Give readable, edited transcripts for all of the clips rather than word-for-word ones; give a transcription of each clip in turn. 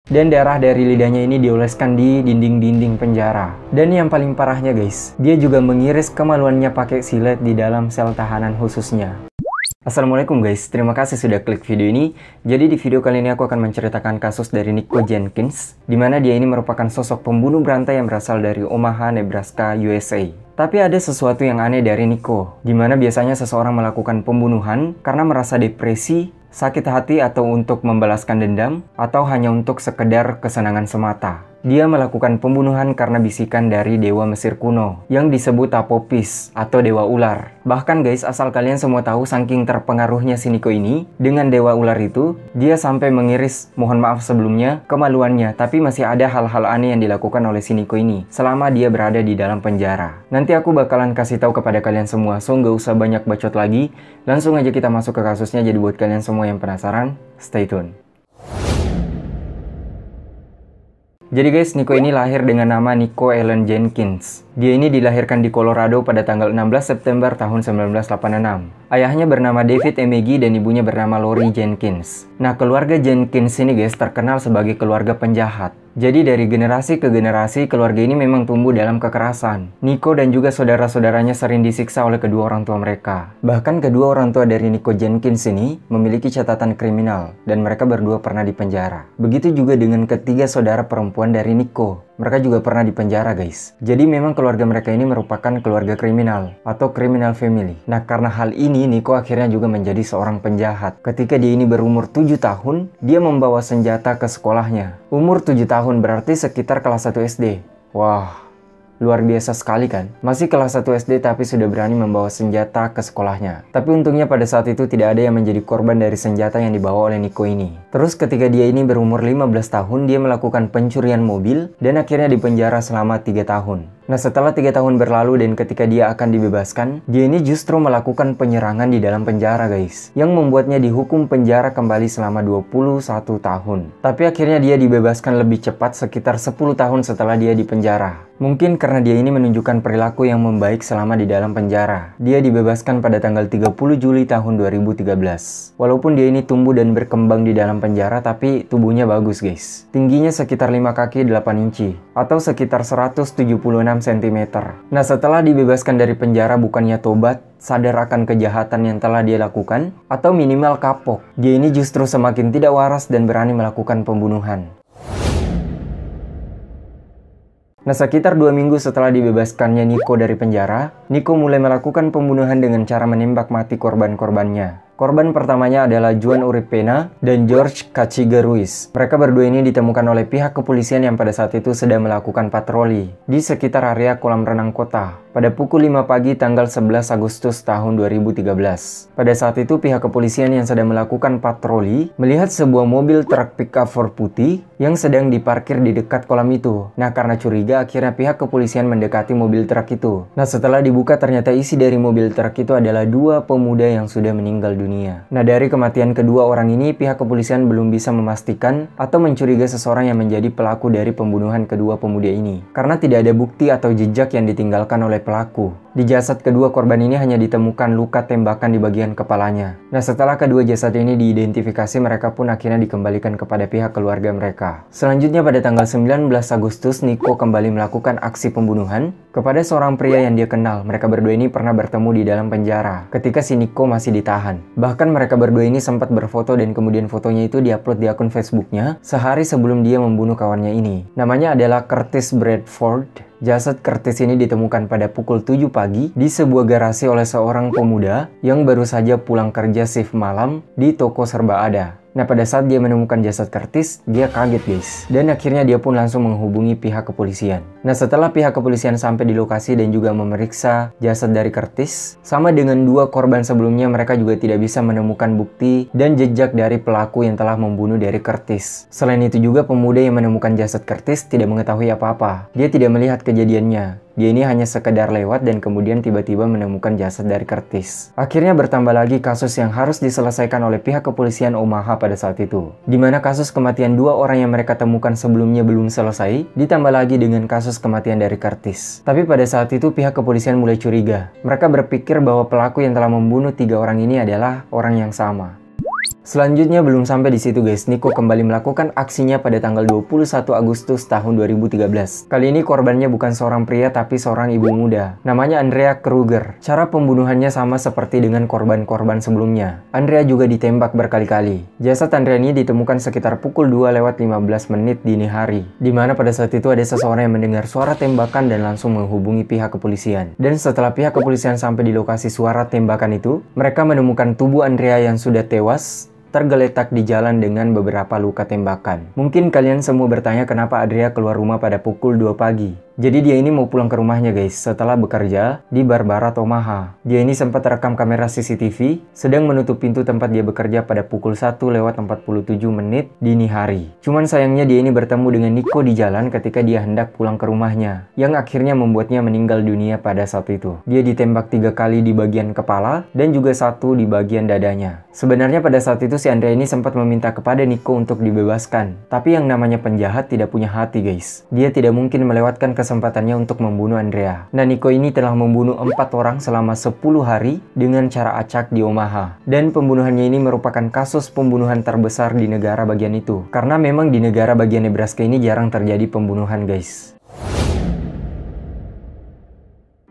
Dan darah dari lidahnya ini dioleskan di dinding-dinding penjara. Dan yang paling parahnya guys, dia juga mengiris kemaluannya pakai silet di dalam sel tahanan khususnya. Assalamualaikum guys, terima kasih sudah klik video ini. Jadi di video kali ini aku akan menceritakan kasus dari Nico Jenkins, di mana dia ini merupakan sosok pembunuh berantai yang berasal dari Omaha, Nebraska, USA. Tapi ada sesuatu yang aneh dari Nico, di mana biasanya seseorang melakukan pembunuhan karena merasa depresi, sakit hati, atau untuk membalaskan dendam, atau hanya untuk sekedar kesenangan semata. Dia melakukan pembunuhan karena bisikan dari dewa Mesir kuno yang disebut Apopis atau dewa ular. Bahkan guys, asal kalian semua tahu saking terpengaruhnya si Nico ini dengan dewa ular itu, dia sampai mengiris, mohon maaf sebelumnya, kemaluannya. Tapi masih ada hal-hal aneh yang dilakukan oleh si Nico ini selama dia berada di dalam penjara. Nanti aku bakalan kasih tahu kepada kalian semua, so nggak usah banyak bacot lagi. Langsung aja kita masuk ke kasusnya. Jadi buat kalian semua yang penasaran, stay tune. Jadi guys, Nico ini lahir dengan nama Nico Allen Jenkins. Dia ini dilahirkan di Colorado pada tanggal 16 September tahun 1986. Ayahnya bernama David Emegi dan ibunya bernama Lori Jenkins. Nah, keluarga Jenkins ini guys terkenal sebagai keluarga penjahat. Jadi dari generasi ke generasi, keluarga ini memang tumbuh dalam kekerasan. Nico dan juga saudara-saudaranya sering disiksa oleh kedua orang tua mereka. Bahkan kedua orang tua dari Nico Jenkins ini memiliki catatan kriminal, dan mereka berdua pernah dipenjara. Begitu juga dengan ketiga saudara perempuan dari Nico. Mereka juga pernah dipenjara guys. Jadi memang keluarga mereka ini merupakan keluarga kriminal atau criminal family. Nah, karena hal ini Nico akhirnya juga menjadi seorang penjahat. Ketika dia ini berumur 7 tahun, dia membawa senjata ke sekolahnya. Umur 7 tahun berarti sekitar kelas 1 SD. Wah, luar biasa sekali kan? Masih kelas 1 SD tapi sudah berani membawa senjata ke sekolahnya. Tapi untungnya pada saat itu tidak ada yang menjadi korban dari senjata yang dibawa oleh Nico ini. Terus ketika dia ini berumur 15 tahun, dia melakukan pencurian mobil dan akhirnya dipenjara selama 3 tahun. Nah, setelah 3 tahun berlalu dan ketika dia akan dibebaskan, dia ini justru melakukan penyerangan di dalam penjara guys, yang membuatnya dihukum penjara kembali selama 21 tahun. Tapi akhirnya dia dibebaskan lebih cepat sekitar 10 tahun setelah dia dipenjara. Mungkin karena dia ini menunjukkan perilaku yang membaik selama di dalam penjara. Dia dibebaskan pada tanggal 30 Juli tahun 2013. Walaupun dia ini tumbuh dan berkembang di dalam penjara, tapi tubuhnya bagus guys. Tingginya sekitar 5 kaki 8 inci atau sekitar 176 cm. Nah, setelah dibebaskan dari penjara, bukannya tobat, sadar akan kejahatan yang telah dia lakukan, atau minimal kapok, dia ini justru semakin tidak waras dan berani melakukan pembunuhan. Nah, sekitar 2 minggu setelah dibebaskannya Nico dari penjara, Nico mulai melakukan pembunuhan dengan cara menembak mati korban-korbannya. Korban pertamanya adalah Juan Uripena dan George Kachiga Ruiz. Mereka berdua ini ditemukan oleh pihak kepolisian yang pada saat itu sedang melakukan patroli di sekitar area kolam renang kota pada pukul 5 pagi tanggal 11 Agustus tahun 2013. Pada saat itu pihak kepolisian yang sedang melakukan patroli melihat sebuah mobil truk pickup Ford putih yang sedang diparkir di dekat kolam itu. Nah, karena curiga akhirnya pihak kepolisian mendekati mobil truk itu. Nah, setelah dibuka ternyata isi dari mobil truk itu adalah 2 pemuda yang sudah meninggal dunia. Nah, dari kematian kedua orang ini, pihak kepolisian belum bisa memastikan atau mencurigai seseorang yang menjadi pelaku dari pembunuhan kedua pemuda ini. Karena tidak ada bukti atau jejak yang ditinggalkan oleh pelaku. Di jasad kedua korban ini hanya ditemukan luka tembakan di bagian kepalanya. Nah, setelah kedua jasad ini diidentifikasi, mereka pun akhirnya dikembalikan kepada pihak keluarga mereka. Selanjutnya pada tanggal 19 Agustus, Nico kembali melakukan aksi pembunuhan kepada seorang pria yang dia kenal. Mereka berdua ini pernah bertemu di dalam penjara ketika si Nico masih ditahan. Bahkan mereka berdua ini sempat berfoto dan kemudian fotonya itu diupload di akun Facebooknya sehari sebelum dia membunuh kawannya ini. Namanya adalah Curtis Bradford. Jasad Curtis ini ditemukan pada pukul 7 pagi di sebuah garasi oleh seorang pemuda yang baru saja pulang kerja shift malam di toko serba ada. Nah, pada saat dia menemukan jasad Curtis, dia kaget guys. Dan akhirnya dia pun langsung menghubungi pihak kepolisian. Nah, setelah pihak kepolisian sampai di lokasi dan juga memeriksa jasad dari Curtis, sama dengan 2 korban sebelumnya, mereka juga tidak bisa menemukan bukti dan jejak dari pelaku yang telah membunuh dari Curtis. Selain itu juga pemuda yang menemukan jasad Curtis tidak mengetahui apa-apa. Dia tidak melihat kejadiannya. Dia ini hanya sekedar lewat dan kemudian tiba-tiba menemukan jasad dari Curtis. Akhirnya bertambah lagi kasus yang harus diselesaikan oleh pihak kepolisian Omaha pada saat itu. Di mana kasus kematian 2 orang yang mereka temukan sebelumnya belum selesai, ditambah lagi dengan kasus kematian dari Curtis. Tapi pada saat itu pihak kepolisian mulai curiga. Mereka berpikir bahwa pelaku yang telah membunuh 3 orang ini adalah orang yang sama. Selanjutnya belum sampai di situ guys, Nico kembali melakukan aksinya pada tanggal 21 Agustus tahun 2013. Kali ini korbannya bukan seorang pria tapi seorang ibu muda. Namanya Andrea Kruger. Cara pembunuhannya sama seperti dengan korban-korban sebelumnya. Andrea juga ditembak berkali-kali. Jasad Andrea ini ditemukan sekitar pukul 2:15 dini hari. Dimana pada saat itu ada seseorang yang mendengar suara tembakan dan langsung menghubungi pihak kepolisian. Dan setelah pihak kepolisian sampai di lokasi suara tembakan itu, mereka menemukan tubuh Andrea yang sudah tewas tergeletak di jalan dengan beberapa luka tembakan. Mungkin kalian semua bertanya kenapa Andrea keluar rumah pada pukul 2 pagi. Jadi dia ini mau pulang ke rumahnya guys setelah bekerja di Barbarat Omaha. Dia ini sempat rekam kamera CCTV sedang menutup pintu tempat dia bekerja pada pukul 1:47 dini hari. Cuman sayangnya dia ini bertemu dengan Nico di jalan ketika dia hendak pulang ke rumahnya, yang akhirnya membuatnya meninggal dunia pada saat itu. Dia ditembak 3 kali di bagian kepala dan juga 1 di bagian dadanya. Sebenarnya pada saat itu si Andrea ini sempat meminta kepada Nico untuk dibebaskan. Tapi yang namanya penjahat tidak punya hati guys. Dia tidak mungkin melewatkan kesempatannya untuk membunuh Andrea. Nah, Nico ini telah membunuh 4 orang selama 10 hari dengan cara acak di Omaha. Dan pembunuhannya ini merupakan kasus pembunuhan terbesar di negara bagian itu. Karena memang di negara bagian Nebraska ini jarang terjadi pembunuhan guys.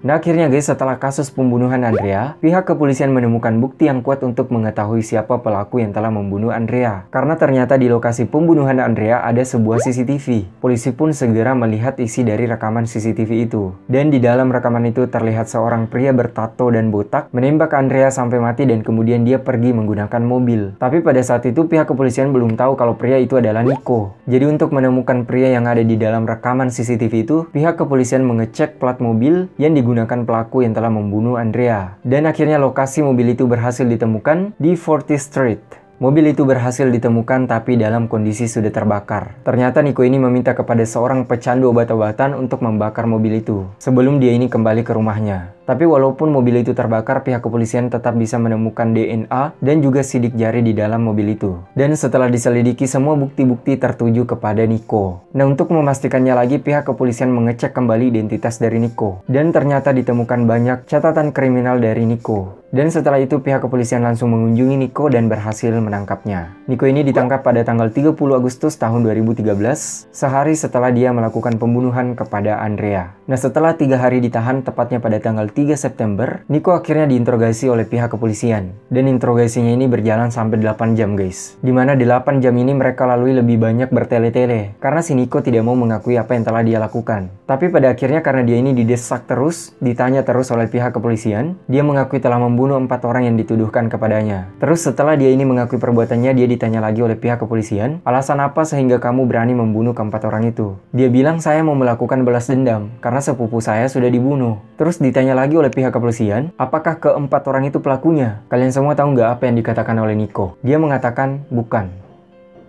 Nah akhirnya guys, setelah kasus pembunuhan Andrea, pihak kepolisian menemukan bukti yang kuat untuk mengetahui siapa pelaku yang telah membunuh Andrea. Karena ternyata di lokasi pembunuhan Andrea ada sebuah CCTV. Polisi pun segera melihat isi dari rekaman CCTV itu. Dan di dalam rekaman itu terlihat seorang pria bertato dan botak menembak Andrea sampai mati dan kemudian dia pergi menggunakan mobil. Tapi pada saat itu pihak kepolisian belum tahu kalau pria itu adalah Nico. Jadi untuk menemukan pria yang ada di dalam rekaman CCTV itu, pihak kepolisian mengecek plat mobil yang digunakan pelaku yang telah membunuh Andrea. Dan akhirnya lokasi mobil itu berhasil ditemukan di 40th Street. Mobil itu berhasil ditemukan tapi dalam kondisi sudah terbakar. Ternyata Nico ini meminta kepada seorang pecandu obat-obatan untuk membakar mobil itu sebelum dia ini kembali ke rumahnya. Tapi walaupun mobil itu terbakar, pihak kepolisian tetap bisa menemukan DNA dan juga sidik jari di dalam mobil itu. Dan setelah diselidiki, semua bukti-bukti tertuju kepada Nico. Nah, untuk memastikannya lagi, pihak kepolisian mengecek kembali identitas dari Nico. Dan ternyata ditemukan banyak catatan kriminal dari Nico. Dan setelah itu pihak kepolisian langsung mengunjungi Nico dan berhasil menangkapnya. Nico ini ditangkap pada tanggal 30 Agustus tahun 2013, sehari setelah dia melakukan pembunuhan kepada Andrea. Nah, setelah 3 hari ditahan, tepatnya pada tanggal 3 September, Nico akhirnya diinterogasi oleh pihak kepolisian. Dan interogasinya ini berjalan sampai 8 jam guys. Dimana 8 jam ini mereka lalui lebih banyak bertele-tele, karena si Nico tidak mau mengakui apa yang telah dia lakukan. Tapi pada akhirnya karena dia ini didesak terus, ditanya terus oleh pihak kepolisian, dia mengakui telah membunuh 4 orang yang dituduhkan kepadanya. Terus setelah dia ini mengakui perbuatannya, dia ditanya lagi oleh pihak kepolisian, alasan apa sehingga kamu berani membunuh keempat orang itu? Dia bilang saya mau melakukan balas dendam, karena sepupu saya sudah dibunuh. Terus ditanya lagi oleh pihak kepolisian, apakah keempat orang itu pelakunya? Kalian semua tahu nggak apa yang dikatakan oleh Nico? Dia mengatakan, bukan.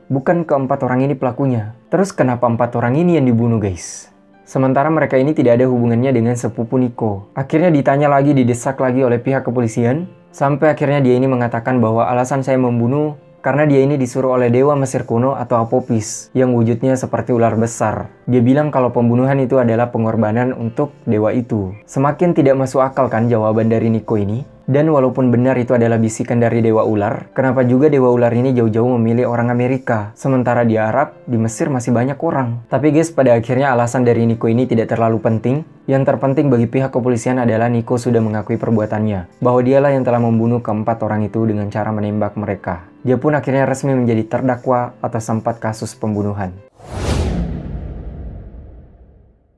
Bukan keempat orang ini pelakunya. Terus kenapa 4 orang ini yang dibunuh guys? Sementara mereka ini tidak ada hubungannya dengan sepupu Nico. Akhirnya ditanya lagi, didesak lagi oleh pihak kepolisian, sampai akhirnya dia ini mengatakan bahwa alasan saya membunuh karena dia ini disuruh oleh dewa Mesir kuno atau Apopis yang wujudnya seperti ular besar. Dia bilang kalau pembunuhan itu adalah pengorbanan untuk dewa itu. Semakin tidak masuk akal kan jawaban dari Nico ini? Dan walaupun benar itu adalah bisikan dari dewa ular, kenapa juga dewa ular ini jauh-jauh memilih orang Amerika? Sementara di Arab, di Mesir masih banyak orang. Tapi guys, pada akhirnya alasan dari Nico ini tidak terlalu penting. Yang terpenting bagi pihak kepolisian adalah Nico sudah mengakui perbuatannya, bahwa dialah yang telah membunuh keempat orang itu dengan cara menembak mereka. Dia pun akhirnya resmi menjadi terdakwa atas 4 kasus pembunuhan.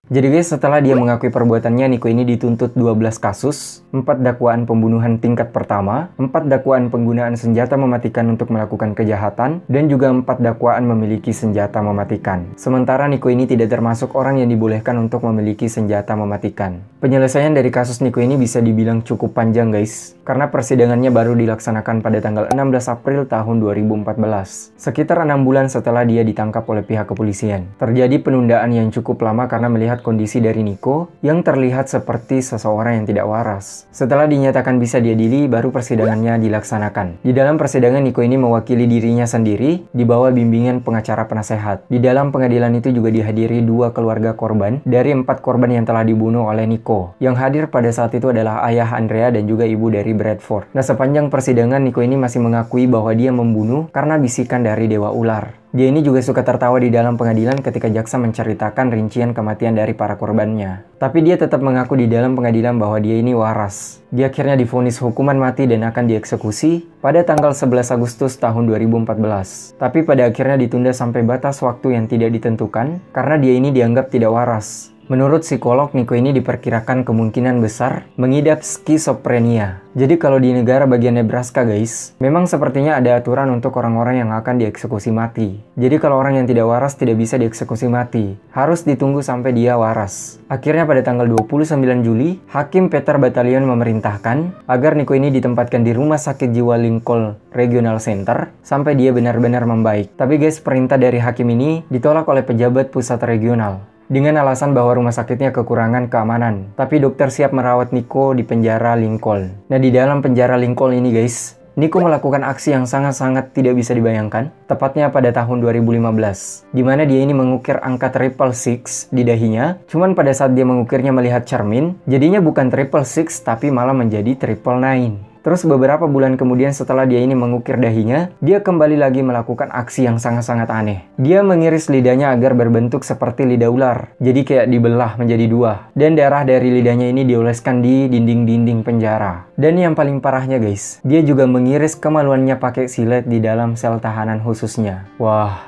Jadi guys, setelah dia mengakui perbuatannya, Nico ini dituntut 12 kasus, 4 dakwaan pembunuhan tingkat pertama, 4 dakwaan penggunaan senjata mematikan untuk melakukan kejahatan, dan juga 4 dakwaan memiliki senjata mematikan. Sementara Nico ini tidak termasuk orang yang dibolehkan untuk memiliki senjata mematikan. Penyelesaian dari kasus Nico ini bisa dibilang cukup panjang guys, karena persidangannya baru dilaksanakan pada tanggal 16 April tahun 2014. Sekitar 6 bulan setelah dia ditangkap oleh pihak kepolisian. Terjadi penundaan yang cukup lama karena melihat melihat kondisi dari Nico yang terlihat seperti seseorang yang tidak waras. Setelah dinyatakan bisa diadili, baru persidangannya dilaksanakan. Di dalam persidangan, Nico ini mewakili dirinya sendiri di bawah bimbingan pengacara penasehat. Di dalam pengadilan itu juga dihadiri 2 keluarga korban dari 4 korban yang telah dibunuh oleh Nico. Yang hadir pada saat itu adalah ayah Andrea dan juga ibu dari Bradford. Nah, sepanjang persidangan, Nico ini masih mengakui bahwa dia membunuh karena bisikan dari Dewa Ular. Dia ini juga suka tertawa di dalam pengadilan ketika jaksa menceritakan rincian kematian dari para korbannya. Tapi dia tetap mengaku di dalam pengadilan bahwa dia ini waras. Dia akhirnya divonis hukuman mati dan akan dieksekusi pada tanggal 11 Agustus tahun 2014. Tapi pada akhirnya ditunda sampai batas waktu yang tidak ditentukan karena dia ini dianggap tidak waras. Menurut psikolog, Nico ini diperkirakan kemungkinan besar mengidap skizofrenia. Jadi kalau di negara bagian Nebraska guys, memang sepertinya ada aturan untuk orang-orang yang akan dieksekusi mati. Jadi kalau orang yang tidak waras tidak bisa dieksekusi mati, harus ditunggu sampai dia waras. Akhirnya pada tanggal 29 Juli, Hakim Peter Battalion memerintahkan agar Nico ini ditempatkan di Rumah Sakit Jiwa Lincoln Regional Center sampai dia benar-benar membaik. Tapi guys, perintah dari hakim ini ditolak oleh pejabat pusat regional dengan alasan bahwa rumah sakitnya kekurangan keamanan. Tapi dokter siap merawat Nico di penjara Lincoln. Nah, di dalam penjara Lincoln ini guys, Nico melakukan aksi yang sangat-sangat tidak bisa dibayangkan, tepatnya pada tahun 2015, di mana dia ini mengukir angka 666 di dahinya. Cuman pada saat dia mengukirnya melihat cermin, jadinya bukan 666 tapi malah menjadi 999. Terus beberapa bulan kemudian setelah dia ini mengukir dahinya, dia kembali lagi melakukan aksi yang sangat-sangat aneh. Dia mengiris lidahnya agar berbentuk seperti lidah ular. Jadi kayak dibelah menjadi 2. Dan darah dari lidahnya ini dioleskan di dinding-dinding penjara. Dan yang paling parahnya guys, dia juga mengiris kemaluannya pakai silet di dalam sel tahanan khususnya. Wah,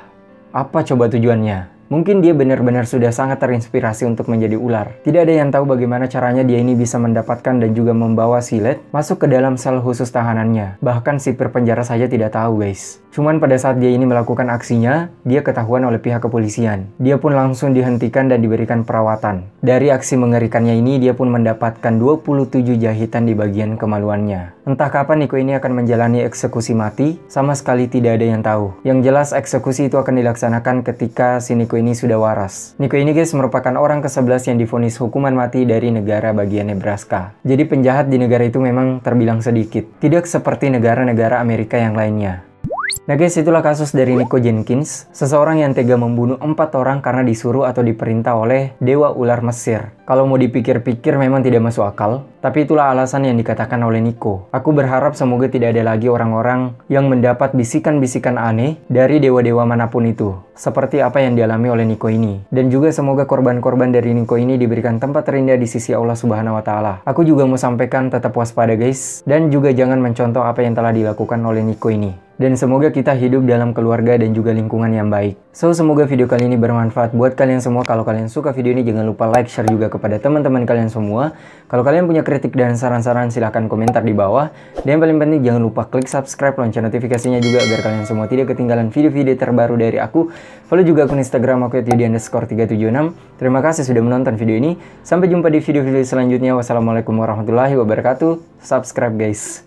apa coba tujuannya? Mungkin dia benar-benar sudah sangat terinspirasi untuk menjadi ular. Tidak ada yang tahu bagaimana caranya dia ini bisa mendapatkan dan juga membawa silet masuk ke dalam sel khusus tahanannya. Bahkan sipir penjara saja tidak tahu guys. Cuman pada saat dia ini melakukan aksinya, dia ketahuan oleh pihak kepolisian. Dia pun langsung dihentikan dan diberikan perawatan. Dari aksi mengerikannya ini, dia pun mendapatkan 27 jahitan di bagian kemaluannya. Entah kapan Nico ini akan menjalani eksekusi mati, sama sekali tidak ada yang tahu. Yang jelas eksekusi itu akan dilaksanakan ketika si Nico ini sudah waras. Nico ini guys merupakan orang ke-11 yang divonis hukuman mati dari negara bagian Nebraska. Jadi penjahat di negara itu memang terbilang sedikit. Tidak seperti negara-negara Amerika yang lainnya. Nah guys, itulah kasus dari Nico Jenkins, seseorang yang tega membunuh 4 orang karena disuruh atau diperintah oleh Dewa Ular Mesir. Kalau mau dipikir-pikir memang tidak masuk akal, tapi itulah alasan yang dikatakan oleh Nico. Aku berharap semoga tidak ada lagi orang-orang yang mendapat bisikan-bisikan aneh dari dewa-dewa manapun itu, seperti apa yang dialami oleh Nico ini. Dan juga semoga korban-korban dari Nico ini diberikan tempat terindah di sisi Allah Subhanahu wa Ta'ala. Aku juga mau sampaikan tetap waspada guys, dan juga jangan mencontoh apa yang telah dilakukan oleh Nico ini. Dan semoga kita hidup dalam keluarga dan juga lingkungan yang baik. So, semoga video kali ini bermanfaat buat kalian semua. Kalau kalian suka video ini, jangan lupa like, share juga kepada teman-teman kalian semua. Kalau kalian punya kritik dan saran-saran, silahkan komentar di bawah. Dan yang paling penting, jangan lupa klik subscribe, lonceng notifikasinya juga agar kalian semua tidak ketinggalan video-video terbaru dari aku. Follow juga akun Instagram aku @yudi_376. Terima kasih sudah menonton video ini. Sampai jumpa di video-video selanjutnya. Wassalamualaikum warahmatullahi wabarakatuh. Subscribe guys.